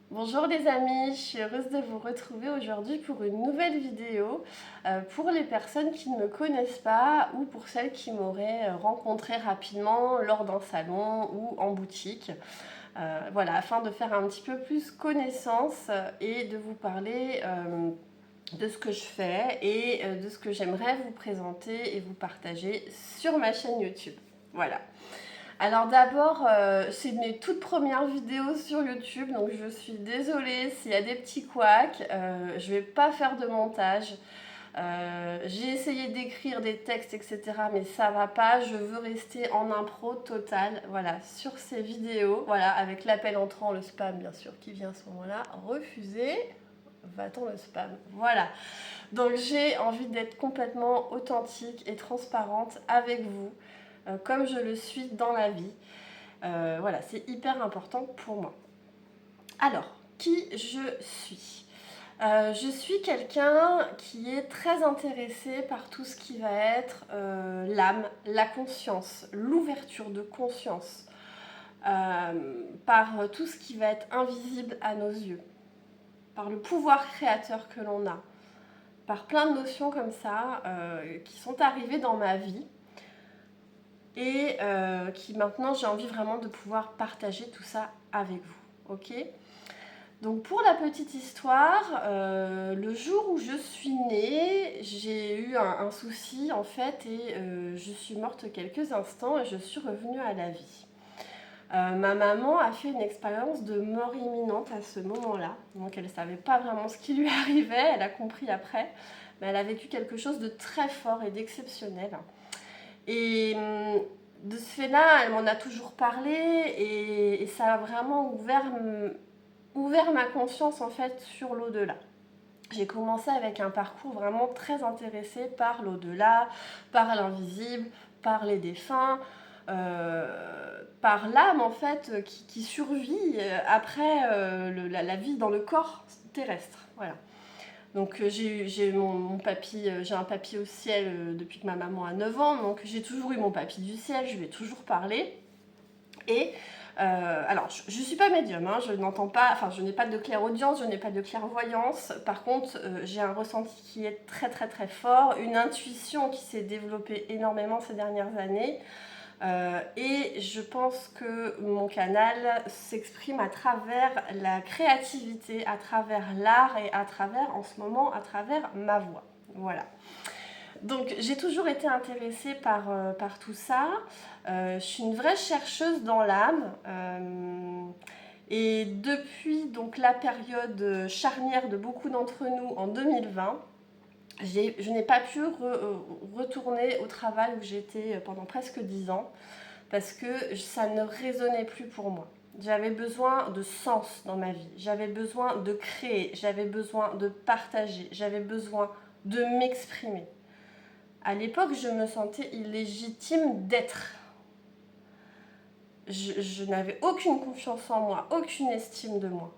Bonjour les amis, je suis heureuse de vous retrouver aujourd'hui pour une nouvelle vidéo pour les personnes qui ne me connaissent pas ou pour celles qui m'auraient rencontré rapidement lors d'un salon ou en boutique. Voilà, afin de faire un petit peu plus connaissance et de vous parler de ce que je fais et de ce que j'aimerais vous présenter et vous partager sur ma chaîne YouTube. Voilà. Alors d'abord, c'est mes toutes premières vidéos sur YouTube, donc je suis désolée s'il y a des petits couacs. Je vais pas faire de montage. J'ai essayé d'écrire des textes, etc. Mais ça va pas. Je veux rester en impro total. Voilà, sur ces vidéos. Voilà, avec l'appel entrant, le spam bien sûr qui vient à ce moment-là. Refuser. Va-t-on le spam? Voilà. Donc j'ai envie d'être complètement authentique et transparente avec vous, comme je le suis dans la vie. Voilà, c'est hyper important pour moi. Alors, qui je suis? Je suis quelqu'un qui est très intéressé par tout ce qui va être l'âme, la conscience, l'ouverture de conscience, par tout ce qui va être invisible à nos yeux, par le pouvoir créateur que l'on a, par plein de notions comme ça qui sont arrivées dans ma vie et qui maintenant j'ai envie vraiment de pouvoir partager tout ça avec vous. Ok ? Donc pour la petite histoire, le jour où je suis née, j'ai eu un souci en fait et je suis morte quelques instants et je suis revenue à la vie. Ma maman a fait une expérience de mort imminente à ce moment-là, donc elle ne savait pas vraiment ce qui lui arrivait, elle a compris après, mais elle a vécu quelque chose de très fort et d'exceptionnel. Et de ce fait-là, elle m'en a toujours parlé et ça a vraiment ouvert ma conscience en fait sur l'au-delà. J'ai commencé avec un parcours vraiment très intéressé par l'au-delà, par l'invisible, par les défunts, par l'âme en fait qui survit après la vie dans le corps terrestre. Voilà. Donc j'ai un papy au ciel depuis que ma maman a 9 ans, donc j'ai toujours eu mon papy du ciel, je lui ai toujours parlé. Et alors, je ne suis pas médium, hein, je n'entends pas, enfin, je n'ai pas de clairaudience, je n'ai pas de clairvoyance. Par contre, j'ai un ressenti qui est très très très fort, une intuition qui s'est développée énormément ces dernières années. Et je pense que mon canal s'exprime à travers la créativité, à travers l'art et à travers, en ce moment, à travers ma voix. Voilà. Donc j'ai toujours été intéressée par tout ça. Je suis une vraie chercheuse dans l'âme. Et depuis donc, la période charnière de beaucoup d'entre nous en 2020, je n'ai pas pu retourner au travail où j'étais pendant presque 10 ans parce que ça ne résonnait plus pour moi. J'avais besoin de sens dans ma vie, j'avais besoin de créer, j'avais besoin de partager, j'avais besoin de m'exprimer. À l'époque, je me sentais illégitime d'être. Je n'avais aucune confiance en moi, aucune estime de moi.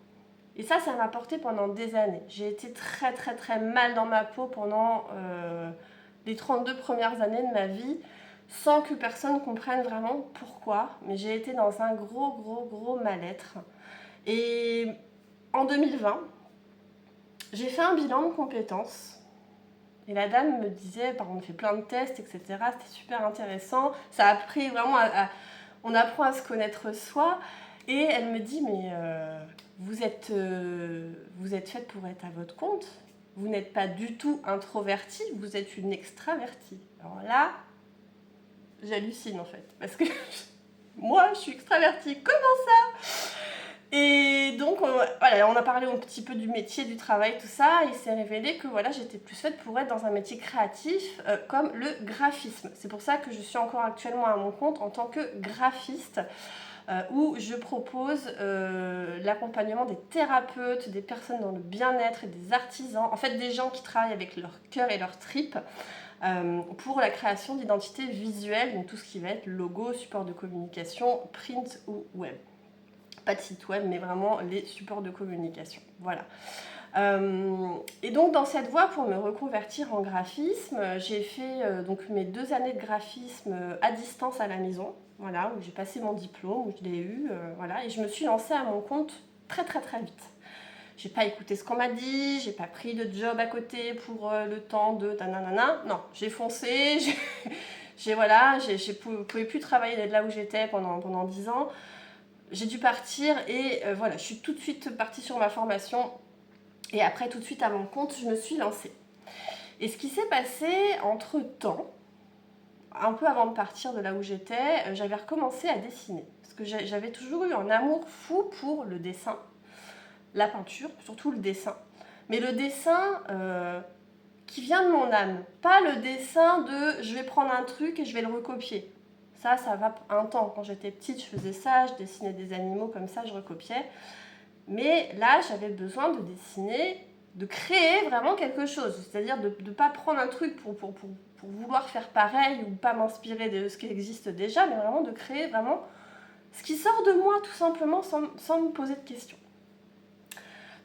Et ça m'a porté pendant des années. J'ai été très très très mal dans ma peau pendant les 32 premières années de ma vie, sans que personne comprenne vraiment pourquoi. Mais j'ai été dans un gros mal-être. Et en 2020, j'ai fait un bilan de compétences. Et la dame me disait, on fait plein de tests, etc. C'était super intéressant. Ça a pris vraiment on apprend à se connaître soi. Et elle me dit, mais vous êtes faite pour être à votre compte. Vous n'êtes pas du tout introvertie, vous êtes une extravertie. Alors là, j'hallucine en fait. Parce que moi, je suis extravertie. Comment ça? Et donc, voilà, on a parlé un petit peu du métier, du travail, tout ça. Et il s'est révélé que voilà, j'étais plus faite pour être dans un métier créatif comme le graphisme. C'est pour ça que je suis encore actuellement à mon compte en tant que graphiste, où je propose l'accompagnement des thérapeutes, des personnes dans le bien-être et des artisans. En fait, des gens qui travaillent avec leur cœur et leur tripes pour la création d'identités visuelles, donc tout ce qui va être logo, support de communication, print ou web. Pas de site web, mais vraiment les supports de communication. Voilà. Et donc dans cette voie, pour me reconvertir en graphisme, j'ai fait donc mes 2 années de graphisme à distance à la maison, voilà, où j'ai passé mon diplôme, où je l'ai eu, voilà, et je me suis lancée à mon compte très très très vite. j'ai pas écouté ce qu'on m'a dit, j'ai pas pris de job à côté pour le temps de nanana. Non, j'ai foncé, pouvais plus travailler de là où j'étais pendant 10 ans. J'ai dû partir et voilà, je suis tout de suite partie sur ma formation. Et après, tout de suite à mon compte, je me suis lancée. Et ce qui s'est passé entre-temps, un peu avant de partir de là où j'étais, j'avais recommencé à dessiner. Parce que j'avais toujours eu un amour fou pour le dessin, la peinture, surtout le dessin. Mais le dessin qui vient de mon âme. Pas le dessin de je vais prendre un truc et je vais le recopier. Ça va un temps. Quand j'étais petite, je faisais ça, je dessinais des animaux comme ça, je recopiais. Mais là, j'avais besoin de dessiner, de créer vraiment quelque chose. C'est-à-dire de ne pas prendre un truc pour vouloir faire pareil ou pas m'inspirer de ce qui existe déjà, mais vraiment de créer vraiment ce qui sort de moi tout simplement sans me poser de questions.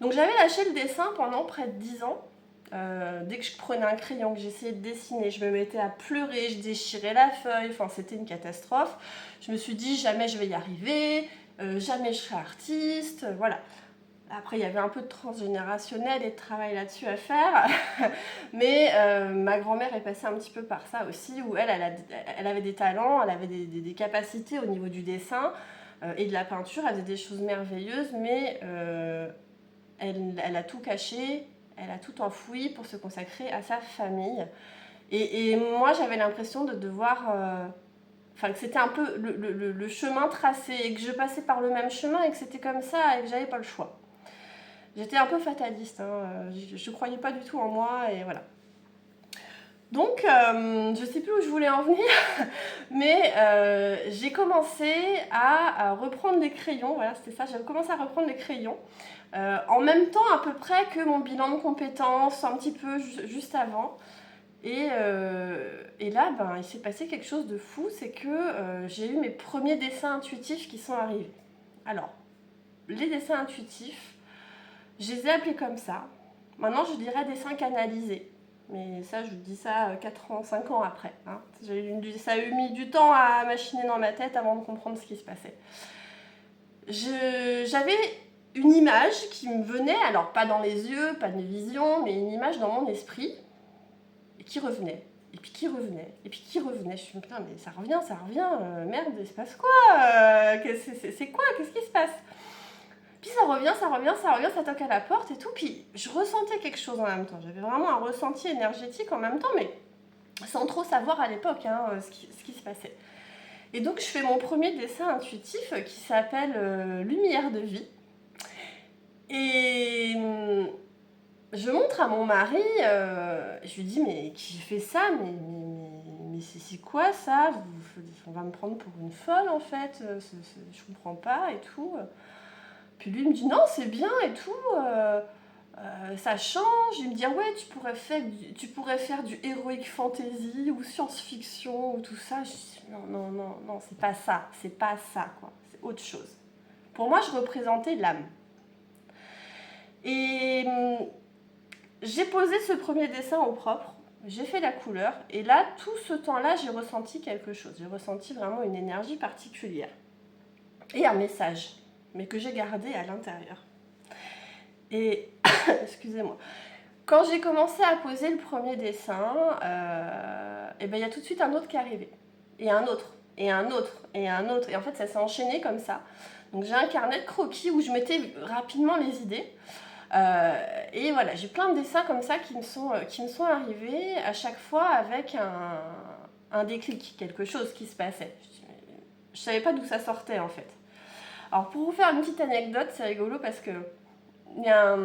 Donc j'avais lâché le dessin pendant près de 10 ans. Dès que je prenais un crayon, que j'essayais de dessiner, je me mettais à pleurer, je déchirais la feuille, enfin c'était une catastrophe. Je me suis dit jamais je vais y arriver, jamais je serai artiste, voilà. Après il y avait un peu de transgénérationnel et de travail là-dessus à faire, mais ma grand-mère est passée un petit peu par ça aussi, où elle avait des talents, elle avait des capacités au niveau du dessin et de la peinture, elle faisait des choses merveilleuses, mais elle a tout caché. Elle a tout enfoui pour se consacrer à sa famille. Et moi, j'avais l'impression de devoir... que c'était un peu le chemin tracé, et que je passais par le même chemin, et que c'était comme ça, et que j'avais pas le choix. J'étais un peu fataliste, hein, je croyais pas du tout en moi, et voilà. Donc, je sais plus où je voulais en venir, mais j'ai commencé à reprendre des crayons, voilà, c'était ça, j'avais commencé à reprendre des crayons, en même temps à peu près que mon bilan de compétences, un petit peu juste avant. Et là, il s'est passé quelque chose de fou, c'est que j'ai eu mes premiers dessins intuitifs qui sont arrivés. Alors, les dessins intuitifs, je les ai appelés comme ça. Maintenant, je dirais dessins canalisés. Mais ça, je vous dis ça 4 ans, 5 ans après. Hein. Ça a mis du temps à machiner dans ma tête avant de comprendre ce qui se passait. J'avais une image qui me venait, alors pas dans les yeux, pas de vision, mais une image dans mon esprit, et qui revenait, et puis qui revenait, et puis qui revenait. Je me suis dit, putain, mais ça revient, merde, il se passe quoi c'est quoi? Qu'est-ce qui se passe? Puis ça revient, ça toque à la porte et tout, puis je ressentais quelque chose en même temps. J'avais vraiment un ressenti énergétique en même temps, mais sans trop savoir à l'époque ce qui se passait. Et donc je fais mon premier dessin intuitif qui s'appelle Lumière de vie. Et je montre à mon mari, je lui dis mais qui fait ça, mais c'est quoi ça? On va me prendre pour une folle en fait, je comprends pas et tout. Puis lui il me dit non c'est bien et tout, ça change. Il me dit ouais tu pourrais faire du heroic fantasy ou science-fiction ou tout ça. Je dis non c'est pas ça quoi, c'est autre chose. Pour moi je représentais l'âme. Et j'ai posé ce premier dessin au propre, j'ai fait la couleur, et là, tout ce temps-là, j'ai ressenti quelque chose. J'ai ressenti vraiment une énergie particulière. Et un message, mais que j'ai gardé à l'intérieur. Et, excusez-moi, quand j'ai commencé à poser le premier dessin, il y a tout de suite un autre qui est arrivé. Et un autre, et un autre, et un autre. Et en fait, ça s'est enchaîné comme ça. Donc j'ai un carnet de croquis où je mettais rapidement les idées. Et voilà, j'ai plein de dessins comme ça qui me sont arrivés à chaque fois avec un déclic, quelque chose qui se passait. Je savais pas d'où ça sortait en fait. Alors pour vous faire une petite anecdote, c'est rigolo parce que il y a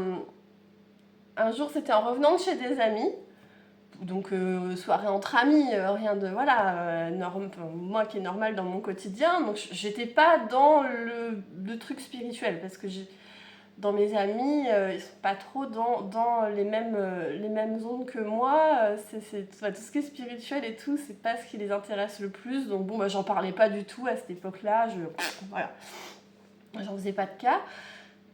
un jour c'était en revenant de chez des amis, donc soirée entre amis, rien de voilà, moi qui est normal dans mon quotidien, donc j'étais pas dans le truc spirituel parce que dans mes amis, ils sont pas trop dans les mêmes zones que moi. Tout ce qui est spirituel et tout, c'est pas ce qui les intéresse le plus. Donc bon, j'en parlais pas du tout à cette époque-là. Voilà, j'en faisais pas de cas.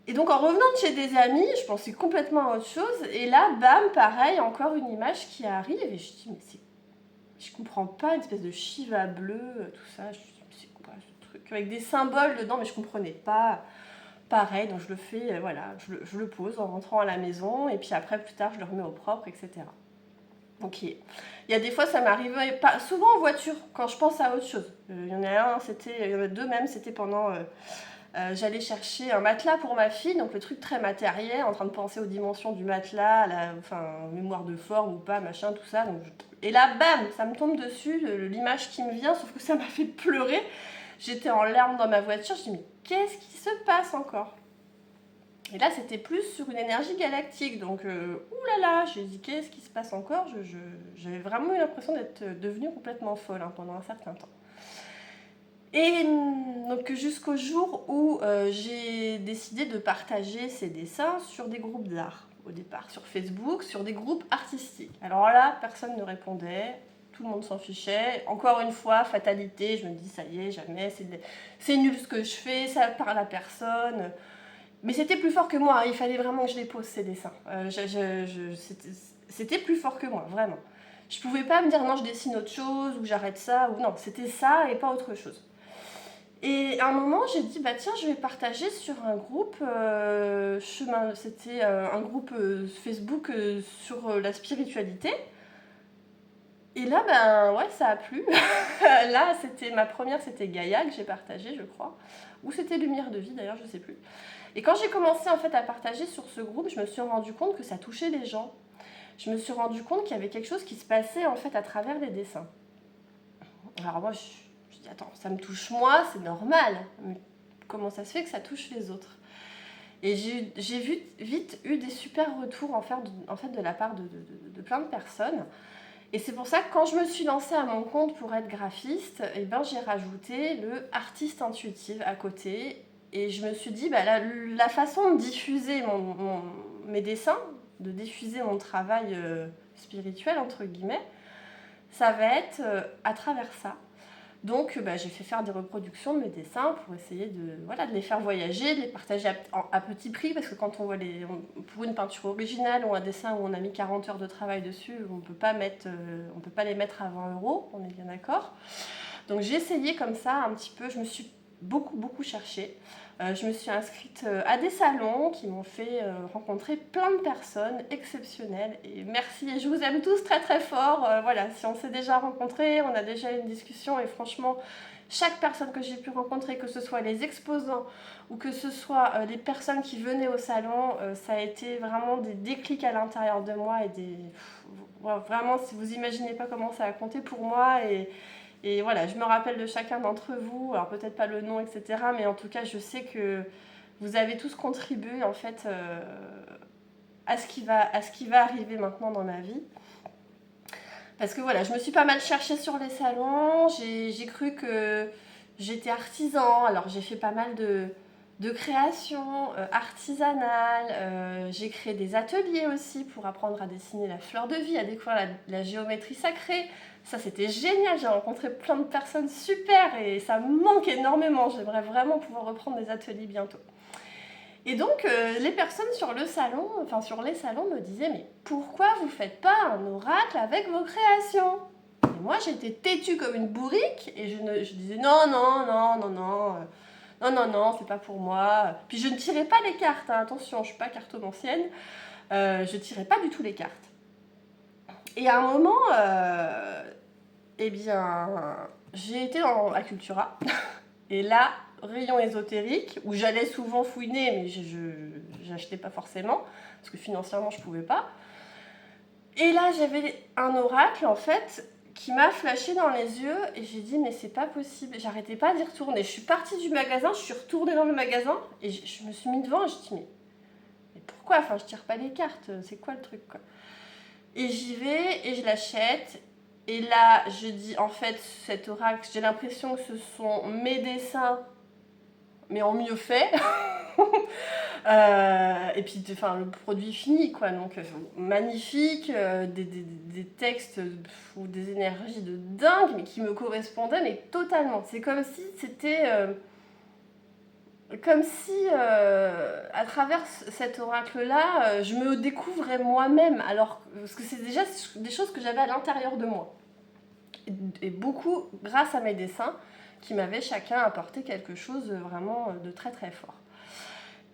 Et donc en revenant de chez des amis, je pensais complètement à autre chose. Et là, bam, pareil, encore une image qui arrive. Et je dis, mais je comprends pas, une espèce de Shiva bleu, tout ça. Je dis, c'est quoi ce truc? Avec des symboles dedans, mais je comprenais pas. Pareil, donc je le fais, voilà, je le pose en rentrant à la maison, et puis après, plus tard, je le remets au propre, etc. Ok. Il y a des fois, ça m'arrivait pas souvent en voiture quand je pense à autre chose. Il y en a un, il y en a deux même, c'était pendant. J'allais chercher un matelas pour ma fille, donc le truc très matériel, en train de penser aux dimensions du matelas, enfin, mémoire de forme ou pas, machin, tout ça. Et là, bam, ça me tombe dessus, l'image qui me vient, sauf que ça m'a fait pleurer. J'étais en larmes dans ma voiture, je dis mais qu'est-ce qui se passe encore? Et là, c'était plus sur une énergie galactique. Donc, oulala, j'ai dit, qu'est-ce qui se passe encore? J'avais vraiment eu l'impression d'être devenue complètement folle pendant un certain temps. Et donc, jusqu'au jour où j'ai décidé de partager ces dessins sur des groupes d'art, au départ, sur Facebook, sur des groupes artistiques. Alors là, personne ne répondait. Tout le monde s'en fichait. Encore une fois, fatalité, je me dis, ça y est, jamais, c'est nul ce que je fais, ça parle à personne. Mais c'était plus fort que moi, il fallait vraiment que je les pose, ces dessins. C'était plus fort que moi, vraiment. Je pouvais pas me dire non, je dessine autre chose, ou j'arrête ça, ou non, c'était ça et pas autre chose. Et à un moment, j'ai dit, bah tiens, je vais partager sur un groupe chemin. C'était un groupe Facebook sur la spiritualité. Et là, ben ouais, ça a plu. Là, ma première, c'était Gaïa que j'ai partagée, je crois. Ou c'était Lumière de vie, d'ailleurs, je sais plus. Et quand j'ai commencé en fait à partager sur ce groupe, je me suis rendu compte que ça touchait les gens. Je me suis rendu compte qu'il y avait quelque chose qui se passait en fait à travers les dessins. Alors moi, je dis attends, ça me touche moi, c'est normal. Mais comment ça se fait que ça touche les autres? Et j'ai vite eu des super retours en fait de la part de plein de personnes. Et c'est pour ça que quand je me suis lancée à mon compte pour être graphiste, eh ben, j'ai rajouté le artiste intuitive à côté. Et je me suis dit, bah, la façon de diffuser mes dessins, de diffuser mon travail spirituel, entre guillemets, ça va être à travers ça. Donc bah, j'ai fait faire des reproductions de mes dessins pour essayer de les faire voyager, de les partager à petit prix, parce que quand on voit pour une peinture originale ou un dessin où on a mis 40 heures de travail dessus, on ne peut pas les mettre à 20 euros, on est bien d'accord. Donc j'ai essayé comme ça un petit peu, je me suis beaucoup cherchée. Je me suis inscrite à des salons qui m'ont fait rencontrer plein de personnes exceptionnelles. Et merci, et je vous aime tous très très fort. Voilà, si on s'est déjà rencontrés, on a déjà eu une discussion, et franchement, chaque personne que j'ai pu rencontrer, que ce soit les exposants ou que ce soit les personnes qui venaient au salon, ça a été vraiment des déclics à l'intérieur de moi vraiment, si vous imaginez pas comment ça a compté pour moi. Et voilà, je me rappelle de chacun d'entre vous, alors peut-être pas le nom, etc. Mais en tout cas, je sais que vous avez tous contribué en fait à ce qui va arriver maintenant dans ma vie. Parce que voilà, je me suis pas mal cherchée sur les salons, j'ai cru que j'étais artisan, alors j'ai fait pas mal de créations artisanales, j'ai créé des ateliers aussi pour apprendre à dessiner la fleur de vie, à découvrir la géométrie sacrée. Ça c'était génial, j'ai rencontré plein de personnes super et ça me manque énormément, j'aimerais vraiment pouvoir reprendre des ateliers bientôt. Et donc les personnes sur les salons me disaient mais pourquoi vous faites pas un oracle avec vos créations? Et moi j'étais têtue comme une bourrique et je disais non, c'est pas pour moi. Puis je ne tirais pas les cartes, hein. Attention, je suis pas cartomancienne, je tirais pas du tout les cartes. Et à un moment, eh bien, j'ai été à Cultura, et là, rayon ésotérique, où j'allais souvent fouiner, mais je n'achetais pas forcément, parce que financièrement, je pouvais pas. Et là, j'avais un oracle, en fait, qui m'a flashé dans les yeux, et j'ai dit, mais c'est pas possible. J'arrêtais pas d'y retourner. Je suis partie du magasin, je suis retournée dans le magasin, et je me suis mis devant, et je dis, mais pourquoi? Enfin, je tire pas les cartes, c'est quoi le truc, quoi? Et j'y vais, et je l'achète. Et là, je dis, en fait, cet oracle, j'ai l'impression que ce sont mes dessins, mais en mieux fait. Et puis, enfin, le produit fini, quoi. Donc, magnifique, des textes ou des énergies de dingue, mais qui me correspondaient, mais totalement. C'est comme si c'était... à travers cet oracle-là, je me découvrais moi-même, parce que c'est déjà des choses que j'avais à l'intérieur de moi. Et beaucoup grâce à mes dessins, qui m'avaient chacun apporté quelque chose vraiment de très très fort.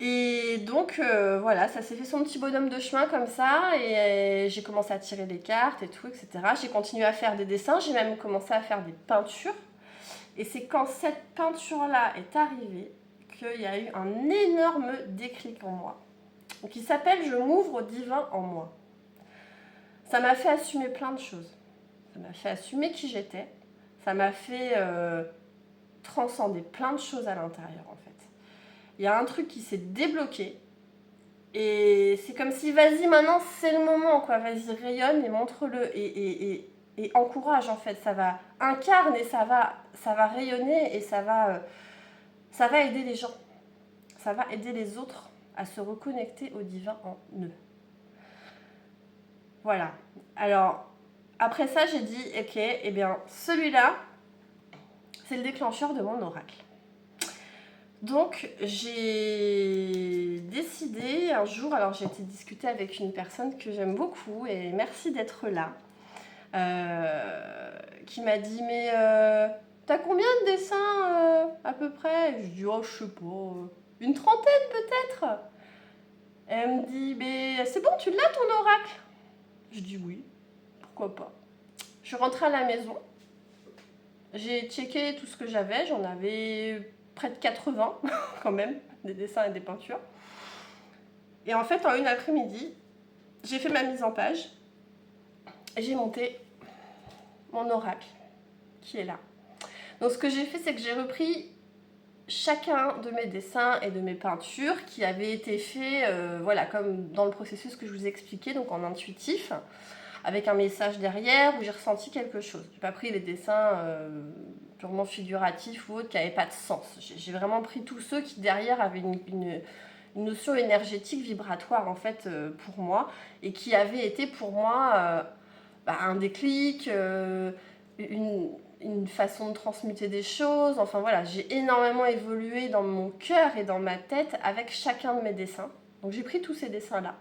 Et donc, voilà, ça s'est fait son petit bonhomme de chemin comme ça, et j'ai commencé à tirer les cartes et tout, etc. J'ai continué à faire des dessins, j'ai même commencé à faire des peintures. Et c'est quand cette peinture-là est arrivée qu'il y a eu un énorme déclic en moi, qui s'appelle « Je m'ouvre au divin en moi ». Ça m'a fait assumer plein de choses. Ça m'a fait assumer qui j'étais. Ça m'a fait transcender plein de choses à l'intérieur, en fait. Il y a un truc qui s'est débloqué. Et c'est comme si, vas-y, maintenant, c'est le moment, quoi. Vas-y, rayonne et montre-le. Et encourage, en fait. Ça va incarne et ça va rayonner et ça va aider les gens. Ça va aider les autres à se reconnecter au divin en eux. Voilà. Alors, après ça, j'ai dit, ok, eh bien, celui-là, c'est le déclencheur de mon oracle. Donc, j'ai décidé un jour, alors j'ai été discuter avec une personne que j'aime beaucoup, et merci d'être là, qui m'a dit, mais t'as combien de dessins à peu près? Je dis, oh, je sais pas, une trentaine peut-être. Elle me dit, mais c'est bon, tu l'as ton oracle? Je dis oui, pourquoi pas. Je suis rentrée à la maison, j'ai checké tout ce que j'avais, j'en avais près de 80 quand même, des dessins et des peintures. Et en fait, en une après-midi, j'ai fait ma mise en page et j'ai monté mon oracle qui est là. Donc ce que j'ai fait, c'est que j'ai repris chacun de mes dessins et de mes peintures qui avaient été faits, voilà, comme dans le processus que je vous ai expliqué, donc en intuitif, avec un message derrière où j'ai ressenti quelque chose. Je n'ai pas pris les dessins purement figuratifs ou autres qui n'avaient pas de sens. J'ai vraiment pris tous ceux qui derrière avaient une notion énergétique, vibratoire en fait pour moi, et qui avaient été pour moi un déclic, une façon de transmuter des choses. Enfin voilà, j'ai énormément évolué dans mon cœur et dans ma tête avec chacun de mes dessins. Donc j'ai pris tous ces dessins-là,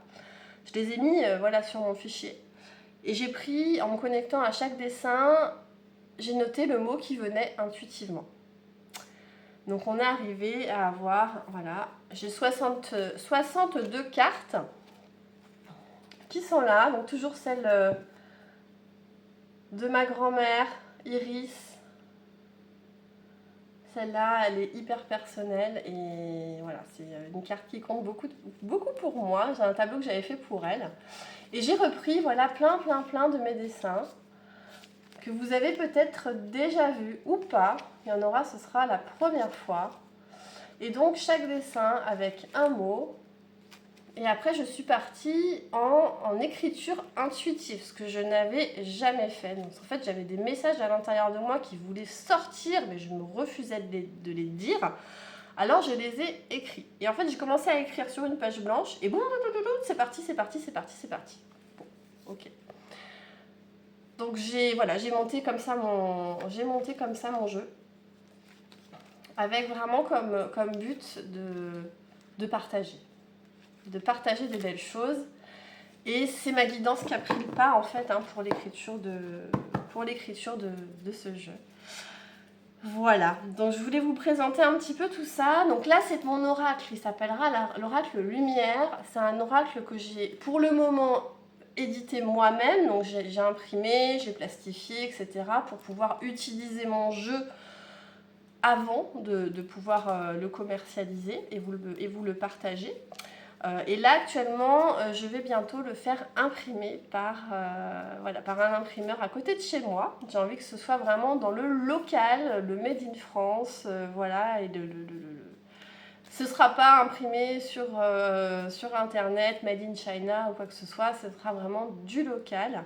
je les ai mis voilà, sur mon fichier. Et j'ai pris, en me connectant à chaque dessin, j'ai noté le mot qui venait intuitivement. Donc on est arrivé à avoir, voilà, j'ai 62 cartes qui sont là. Donc toujours celle de ma grand-mère, Iris. Celle-là, elle est hyper personnelle et voilà, c'est une carte qui compte beaucoup, beaucoup pour moi. J'ai un tableau que j'avais fait pour elle. Et j'ai repris voilà, plein de mes dessins que vous avez peut-être déjà vu ou pas. Il y en aura, ce sera la première fois. Et donc chaque dessin avec un mot. Et après je suis partie en écriture intuitive, ce que je n'avais jamais fait. Donc en fait j'avais des messages à l'intérieur de moi qui voulaient sortir, mais je me refusais de les dire. Alors je les ai écrits. Et en fait j'ai commencé à écrire sur une page blanche et boum, c'est parti. Bon, ok. Donc j'ai monté comme ça mon jeu, avec vraiment comme but de partager de belles choses. Et c'est ma guidance qui a pris le pas en fait pour l'écriture de ce jeu. Voilà, donc je voulais vous présenter un petit peu tout ça. Donc là c'est mon oracle, il s'appellera l'oracle Lumière. C'est un oracle que j'ai pour le moment édité moi-même, donc j'ai imprimé, j'ai plastifié, etc. pour pouvoir utiliser mon jeu avant de pouvoir le commercialiser et vous le partager. Et là actuellement je vais bientôt le faire imprimer par un imprimeur à côté de chez moi. J'ai envie que ce soit vraiment dans le local, le made in France, voilà, et ce ne sera pas imprimé sur internet, made in China ou quoi que ce soit, ce sera vraiment du local.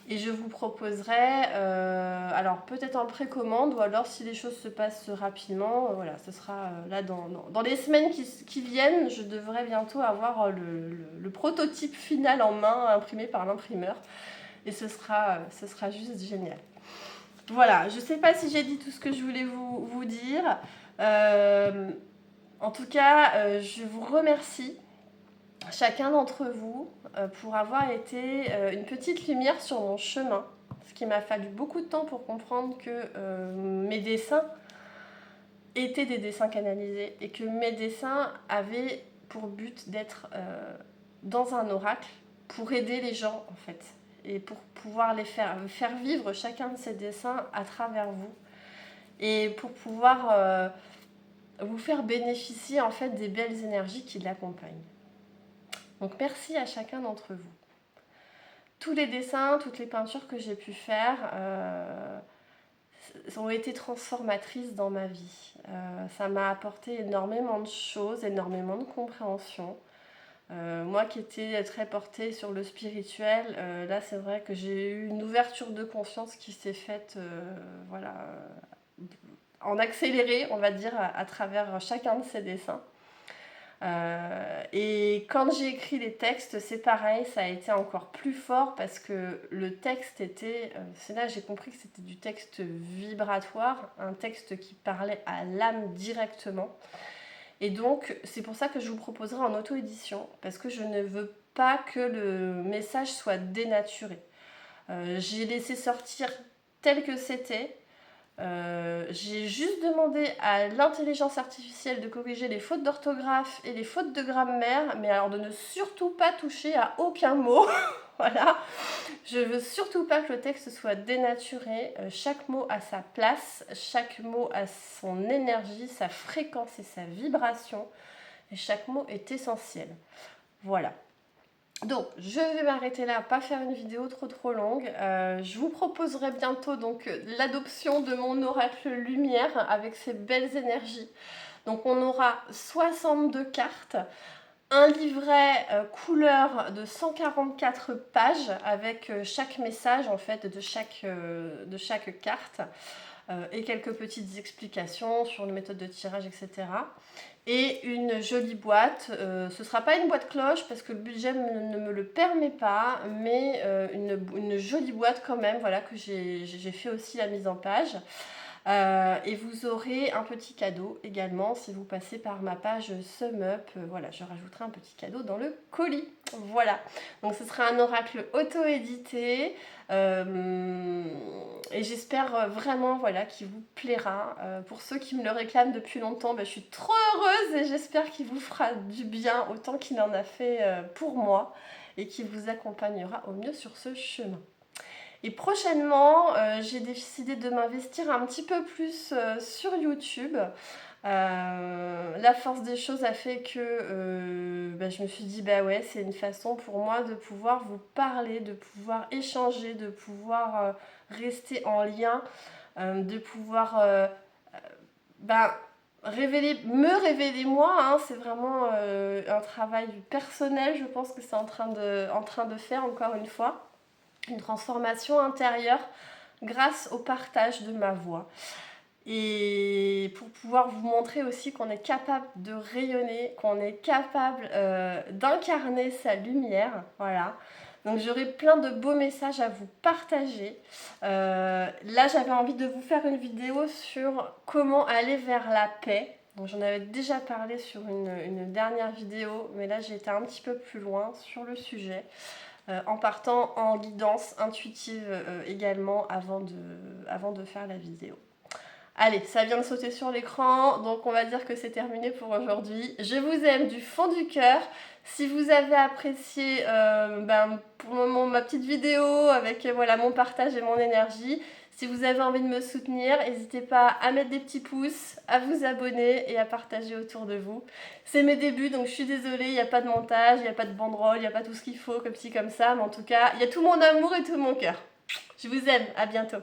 Et je vous proposerai, alors peut-être en précommande, ou alors si les choses se passent rapidement, voilà, ce sera là dans les semaines qui viennent, je devrais bientôt avoir le prototype final en main, imprimé par l'imprimeur. Et ce sera juste génial. Voilà, je ne sais pas si j'ai dit tout ce que je voulais vous dire. En tout cas, je vous remercie chacun d'entre vous pour avoir été une petite lumière sur mon chemin, ce qui m'a fallu beaucoup de temps pour comprendre que mes dessins étaient des dessins canalisés et que mes dessins avaient pour but d'être dans un oracle pour aider les gens en fait et pour pouvoir les faire vivre chacun de ces dessins à travers vous et pour pouvoir vous faire bénéficier en fait des belles énergies qui l'accompagnent. Donc merci à chacun d'entre vous. Tous les dessins, toutes les peintures que j'ai pu faire ont été transformatrices dans ma vie. Ça m'a apporté énormément de choses, énormément de compréhension. Moi qui étais très portée sur le spirituel, là c'est vrai que j'ai eu une ouverture de conscience qui s'est faite voilà, en accéléré, on va dire, à travers chacun de ces dessins. Et quand j'ai écrit les textes, c'est pareil, ça a été encore plus fort parce que le texte était, c'est là que j'ai compris que c'était du texte vibratoire, un texte qui parlait à l'âme directement. Et donc c'est pour ça que je vous proposerai en auto-édition, parce que je ne veux pas que le message soit dénaturé. J'ai laissé sortir tel que c'était. J'ai juste demandé à l'intelligence artificielle de corriger les fautes d'orthographe et les fautes de grammaire, mais alors de ne surtout pas toucher à aucun mot. Voilà. Je veux surtout pas que le texte soit dénaturé. Chaque mot a sa place, chaque mot a son énergie, sa fréquence et sa vibration. Et chaque mot est essentiel. Voilà. Donc, je vais m'arrêter là, pas faire une vidéo trop longue. Je vous proposerai bientôt donc l'adoption de mon oracle lumière avec ses belles énergies. Donc, on aura 62 cartes, un livret couleur de 144 pages avec chaque message en fait de chaque carte et quelques petites explications sur les méthodes de tirage, etc. Et une jolie boîte, ce ne sera pas une boîte cloche parce que le budget ne me le permet pas, mais une jolie boîte quand même, voilà, que j'ai fait aussi la mise en page. Et vous aurez un petit cadeau également si vous passez par ma page SumUp. Voilà, je rajouterai un petit cadeau dans le colis. Voilà, donc ce sera un oracle auto-édité et j'espère vraiment voilà, qu'il vous plaira. Pour ceux qui me le réclament depuis longtemps, je suis trop heureuse et j'espère qu'il vous fera du bien autant qu'il en a fait pour moi et qu'il vous accompagnera au mieux sur ce chemin. Et prochainement, j'ai décidé de m'investir un petit peu plus sur YouTube. La force des choses a fait que je me suis dit, ouais, c'est une façon pour moi de pouvoir vous parler, de pouvoir échanger, de pouvoir rester en lien, de pouvoir me révéler moi. Hein, c'est vraiment un travail personnel, je pense que c'est en train de faire encore une fois. Une transformation intérieure grâce au partage de ma voix. Et pour pouvoir vous montrer aussi qu'on est capable de rayonner, qu'on est capable d'incarner sa lumière. Voilà. Donc j'aurai plein de beaux messages à vous partager. Là j'avais envie de vous faire une vidéo sur comment aller vers la paix. Donc j'en avais déjà parlé sur une dernière vidéo, mais là j'ai été un petit peu plus loin sur le sujet. En partant en guidance intuitive également avant de faire la vidéo. Allez, ça vient de sauter sur l'écran, donc on va dire que c'est terminé pour aujourd'hui. Je vous aime du fond du cœur. Si vous avez apprécié pour le moment ma petite vidéo avec voilà, mon partage et mon énergie, si vous avez envie de me soutenir, n'hésitez pas à mettre des petits pouces, à vous abonner et à partager autour de vous. C'est mes débuts, donc je suis désolée, il n'y a pas de montage, il n'y a pas de banderole, il n'y a pas tout ce qu'il faut comme ci, comme ça, mais en tout cas, il y a tout mon amour et tout mon cœur. Je vous aime, à bientôt.